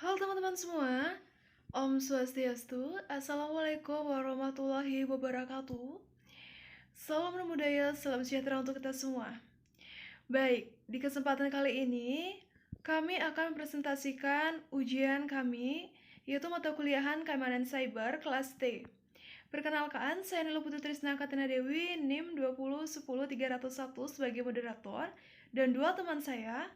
Halo teman-teman semua, Om Swastiastu, Assalamualaikum warahmatullahi wabarakatuh. Salam budaya, salam sejahtera untuk kita semua. Baik, di kesempatan kali ini kami akan presentasikan ujian kami, yaitu mata kuliahan Keamanan Cyber kelas T. Perkenalkan, saya Nilo Putri Trisna Katina Dewi, NIM 2010301 sebagai moderator, dan dua teman saya.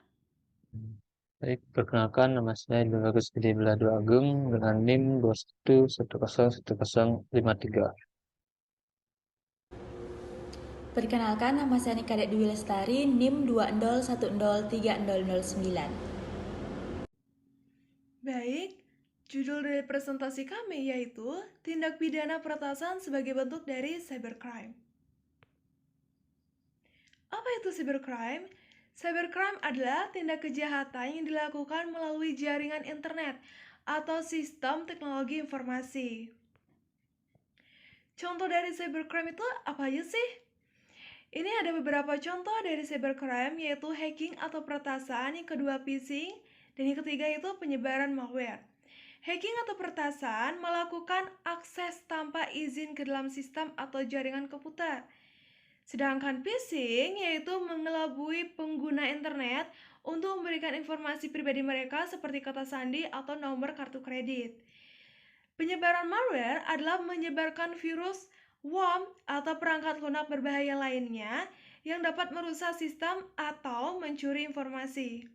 Baik, perkenalkan nama saya Bagus Gede Belado Agung dengan NIM 21101053. Perkenalkan, nama saya Nikadek Dwi Lestari, NIM 2010309. Baik, judul dari presentasi kami yaitu Tindak Pidana Peretasan sebagai bentuk dari cybercrime. Apa itu cybercrime? Cybercrime adalah tindak kejahatan yang dilakukan melalui jaringan internet atau sistem teknologi informasi. Contoh dari cybercrime itu apa aja sih? Ini ada beberapa contoh dari cybercrime, yaitu hacking atau peretasan, yang kedua phishing, dan yang ketiga itu penyebaran malware. Hacking atau peretasan melakukan akses tanpa izin ke dalam sistem atau jaringan komputer. Sedangkan phishing yaitu mengelabui pengguna internet untuk memberikan informasi pribadi mereka seperti kata sandi atau nomor kartu kredit. Penyebaran malware adalah menyebarkan virus, worm, atau perangkat lunak berbahaya lainnya yang dapat merusak sistem atau mencuri informasi.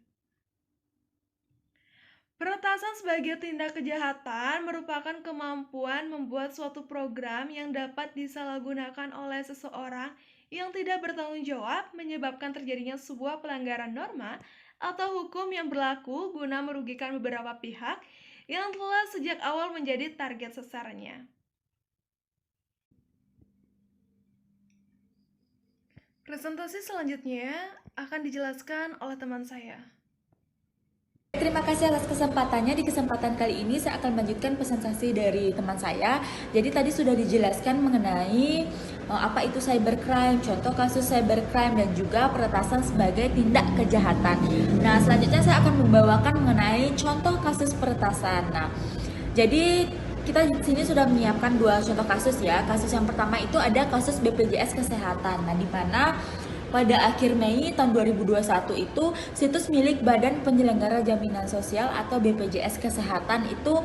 Peretasan sebagai tindak kejahatan merupakan kemampuan membuat suatu program yang dapat disalahgunakan oleh seseorang yang tidak bertanggung jawab menyebabkan terjadinya sebuah pelanggaran norma atau hukum yang berlaku guna merugikan beberapa pihak yang telah sejak awal menjadi target sasarannya. Presentasi selanjutnya akan dijelaskan oleh teman saya. Terima kasih atas kesempatannya. Di kesempatan kali ini saya akan melanjutkan presentasi dari teman saya. Jadi tadi sudah dijelaskan mengenai apa itu cybercrime, contoh kasus cybercrime, dan juga peretasan sebagai tindak kejahatan. Nah, selanjutnya saya akan membawakan mengenai contoh kasus peretasan. Nah, jadi kita di sini sudah menyiapkan dua contoh kasus ya. Kasus yang pertama itu ada kasus BPJS Kesehatan. Nah, di mana pada akhir Mei tahun 2021 itu situs milik Badan Penyelenggara Jaminan Sosial atau BPJS Kesehatan itu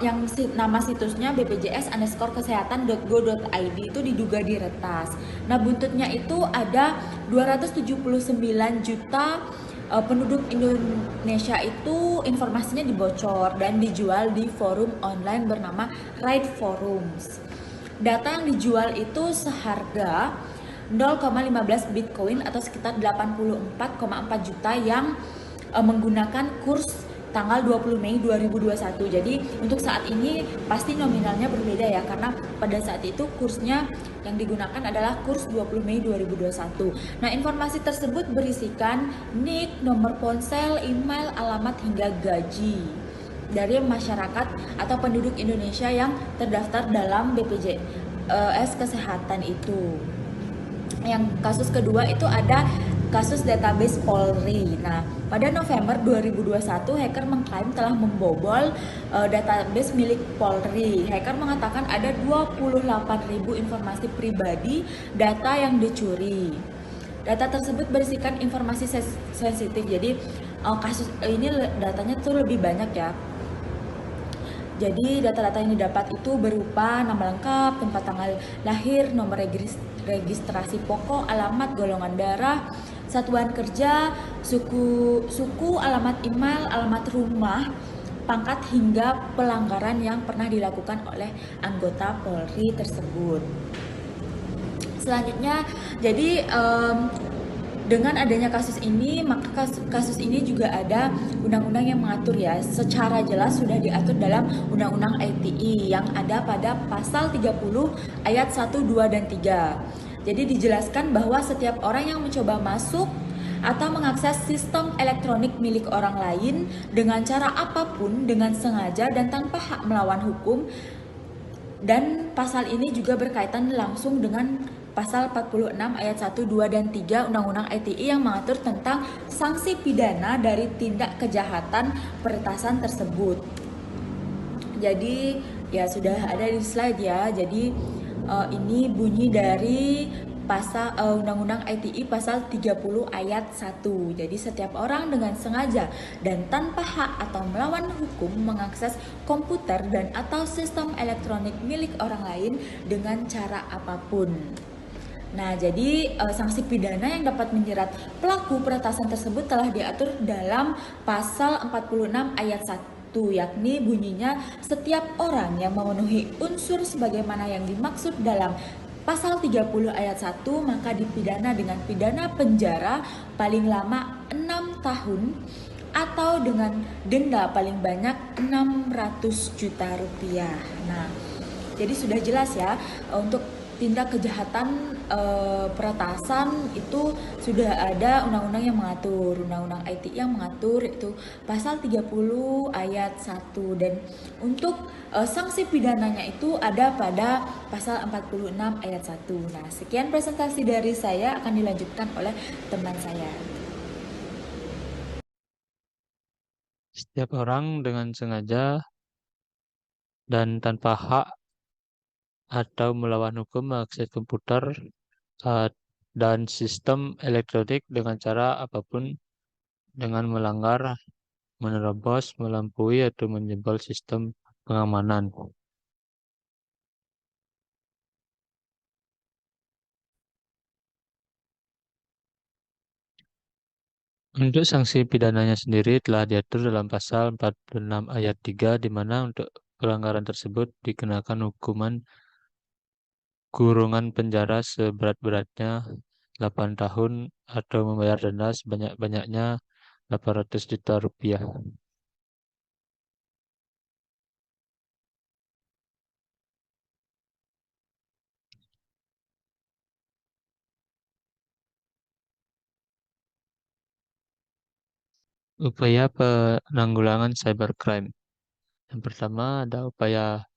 yang nama situsnya bpjs_kesehatan.go.id itu diduga diretas. Nah, buntutnya itu ada 279 juta penduduk Indonesia itu informasinya dibocor dan dijual di forum online bernama Right Forums. Data yang dijual itu seharga 0,15 Bitcoin atau sekitar 84,4 juta yang menggunakan kurs tanggal 20 Mei 2021. Jadi untuk saat ini pasti nominalnya berbeda ya, karena pada saat itu kursnya yang digunakan adalah kurs 20 Mei 2021. Nah, informasi tersebut berisikan nick, nomor ponsel, email, alamat hingga gaji dari masyarakat atau penduduk Indonesia yang terdaftar dalam BPJS Kesehatan itu. Yang kasus kedua itu ada kasus database Polri. Nah, pada November 2021, hacker mengklaim telah membobol database milik Polri. Hacker mengatakan ada 28.000 informasi pribadi data yang dicuri. Data tersebut berisikan informasi sensitif. Jadi kasus ini datanya tuh lebih banyak ya. Jadi data-data yang didapat itu berupa nama lengkap, tempat tanggal lahir, nomor registrasi pokok, alamat, golongan darah, satuan kerja, suku, alamat email, alamat rumah, pangkat hingga pelanggaran yang pernah dilakukan oleh anggota Polri tersebut. Selanjutnya, jadi dengan adanya kasus ini, maka kasus ini juga ada undang-undang yang mengatur ya. Secara jelas sudah diatur dalam Undang-Undang ITE yang ada pada pasal 30 ayat 1, 2, dan 3. Jadi dijelaskan bahwa setiap orang yang mencoba masuk atau mengakses sistem elektronik milik orang lain dengan cara apapun, dengan sengaja dan tanpa hak melawan hukum, dan pasal ini juga berkaitan langsung dengan pasal 46 ayat 1, 2, dan 3 Undang-Undang ITE yang mengatur tentang sanksi pidana dari tindak kejahatan peretasan tersebut. Jadi ya sudah ada di slide ya. Jadi ini bunyi dari pasal Undang-Undang ITE pasal 30 ayat 1. Jadi setiap orang dengan sengaja dan tanpa hak atau melawan hukum mengakses komputer dan atau sistem elektronik milik orang lain dengan cara apapun. Nah, jadi sanksi pidana yang dapat menjerat pelaku peretasan tersebut telah diatur dalam pasal 46 ayat 1, yakni bunyinya setiap orang yang memenuhi unsur sebagaimana yang dimaksud dalam pasal 30 ayat 1 maka dipidana dengan pidana penjara paling lama 6 tahun atau dengan denda paling banyak 600 juta rupiah. Nah, jadi sudah jelas ya, untuk tindak kejahatan peretasan itu sudah ada undang-undang yang mengatur, undang-undang ITE yang mengatur, itu pasal 30 ayat 1, dan untuk sanksi pidananya itu ada pada pasal 46 ayat 1. Nah, sekian presentasi dari saya, akan dilanjutkan oleh teman saya. Setiap orang dengan sengaja dan tanpa hak atau melawan hukum mengakses komputer dan sistem elektronik dengan cara apapun dengan melanggar, menerobos, melampaui, atau menjebol sistem pengamanan. Untuk sanksi pidananya sendiri telah diatur dalam pasal 46 ayat 3, di mana untuk pelanggaran tersebut dikenakan hukuman kurungan penjara seberat-beratnya 8 tahun atau membayar denda sebanyak-banyaknya 800 juta rupiah. Upaya penanggulangan cybercrime. Yang pertama ada upaya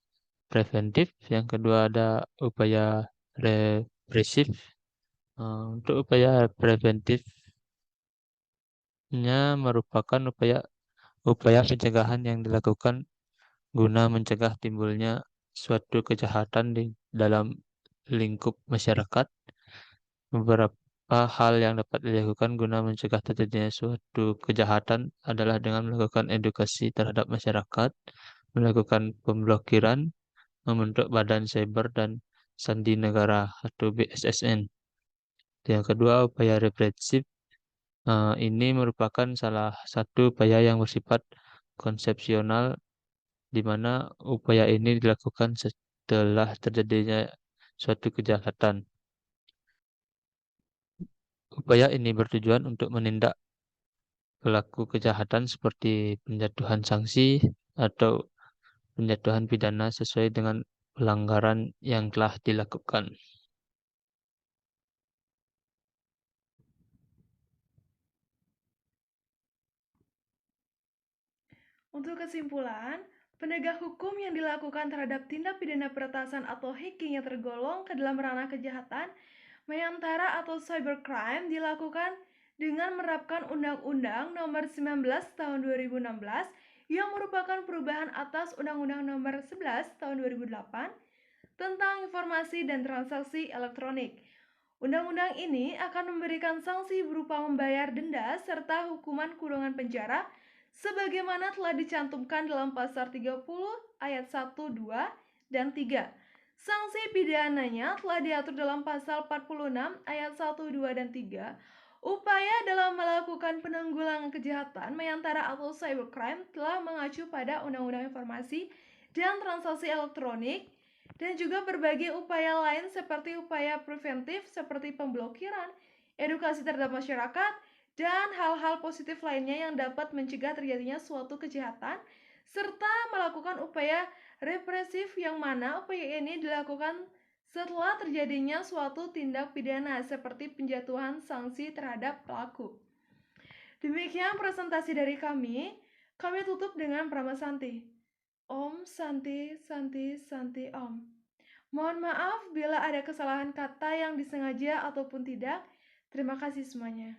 preventif, yang kedua ada upaya represif. Untuk upaya preventifnya merupakan upaya pencegahan yang dilakukan guna mencegah timbulnya suatu kejahatan di dalam lingkup masyarakat. Beberapa hal yang dapat dilakukan guna mencegah terjadinya suatu kejahatan adalah dengan melakukan edukasi terhadap masyarakat, melakukan pemblokiran, membentuk badan cyber dan sandi negara atau BSSN. Yang kedua, upaya represif. Ini merupakan salah satu upaya yang bersifat konsepsional, di mana upaya ini dilakukan setelah terjadinya suatu kejahatan. Upaya ini bertujuan untuk menindak pelaku kejahatan seperti penjatuhan sanksi atau penjatuhan pidana sesuai dengan pelanggaran yang telah dilakukan. Untuk kesimpulan, penegak hukum yang dilakukan terhadap tindak pidana peretasan atau hacking yang tergolong ke dalam ranah kejahatan mayantara atau cybercrime dilakukan dengan menerapkan Undang-Undang Nomor 19 Tahun 2016 yang merupakan perubahan atas Undang-Undang Nomor 11 Tahun 2008 tentang informasi dan transaksi elektronik. Undang-undang ini akan memberikan sanksi berupa membayar denda serta hukuman kurungan penjara sebagaimana telah dicantumkan dalam pasal 30 ayat 1, 2, dan 3. Sanksi pidananya telah diatur dalam pasal 46 ayat 1, 2, dan 3. Upaya dalam melakukan penanggulangan kejahatan mayantara atau cybercrime telah mengacu pada Undang-Undang Informasi dan Transaksi Elektronik dan juga berbagai upaya lain seperti upaya preventif seperti pemblokiran, edukasi terhadap masyarakat, dan hal-hal positif lainnya yang dapat mencegah terjadinya suatu kejahatan, serta melakukan upaya represif yang mana upaya ini dilakukan setelah terjadinya suatu tindak pidana seperti penjatuhan sanksi terhadap pelaku. Demikian presentasi dari kami. Kami tutup dengan Brahma Santi. Om Santi Santi Santi Om. Mohon maaf bila ada kesalahan kata yang disengaja ataupun tidak. Terima kasih semuanya.